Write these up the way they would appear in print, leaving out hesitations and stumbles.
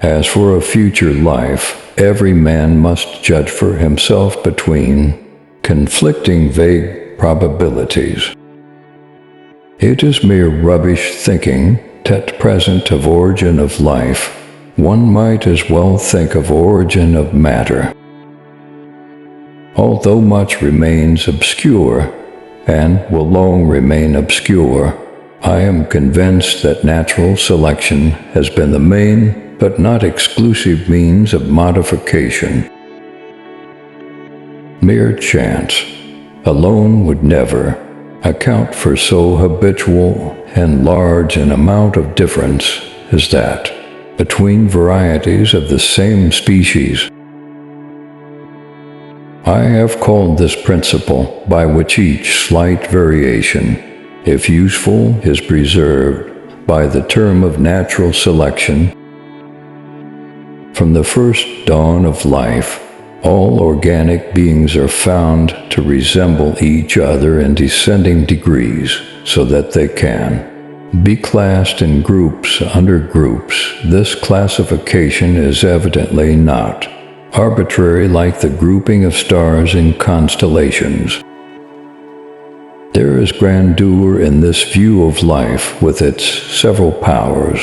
As for a future life, every man must judge for himself between conflicting vague probabilities. It is mere rubbish thinking that present of origin of life, one might as well think of origin of matter. Although much remains obscure, and will long remain obscure, I am convinced that natural selection has been the main, but not exclusive means of modification. Mere chance alone would never account for so habitual and large an amount of difference as that between varieties of the same species. I have called this principle by which each slight variation, if useful, is preserved, by the term of natural selection. From the first dawn of life, all organic beings are found to resemble each other in descending degrees, so that they can be classed in groups under groups. This classification is evidently not arbitrary like the grouping of stars in constellations. There is grandeur in this view of life with its several powers,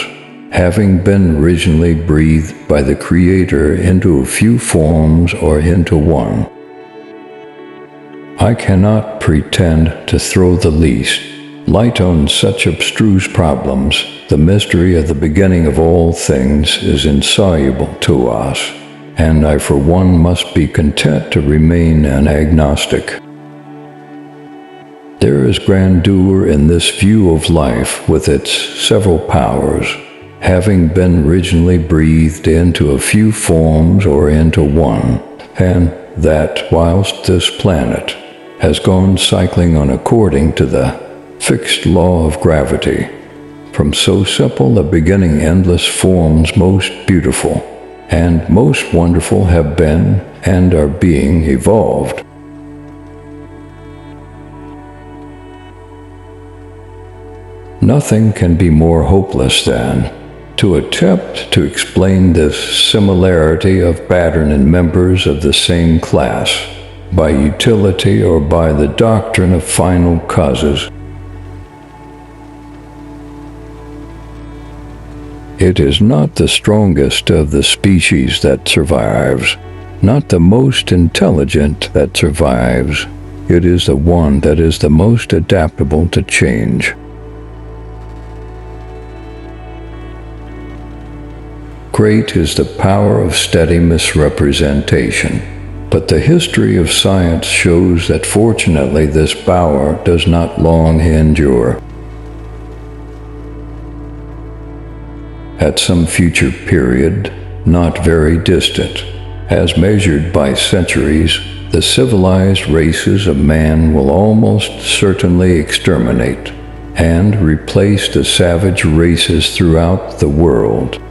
having been originally breathed by the Creator into a few forms or into one. I cannot pretend to throw the least light on such abstruse problems. The mystery of the beginning of all things is insoluble to us, and I for one must be content to remain an agnostic. There is grandeur in this view of life with its several powers, having been originally breathed into a few forms or into one, and that whilst this planet has gone cycling on according to the fixed law of gravity, from so simple a beginning endless forms most beautiful and most wonderful have been and are being evolved. Nothing can be more hopeless than to attempt to explain this similarity of pattern in members of the same class by utility or by the doctrine of final causes. It is not the strongest of the species that survives, not the most intelligent that survives. It is the one that is the most adaptable to change. Great is the power of steady misrepresentation, but the history of science shows that fortunately this power does not long endure. At some future period, not very distant, as measured by centuries, the civilized races of man will almost certainly exterminate and replace the savage races throughout the world.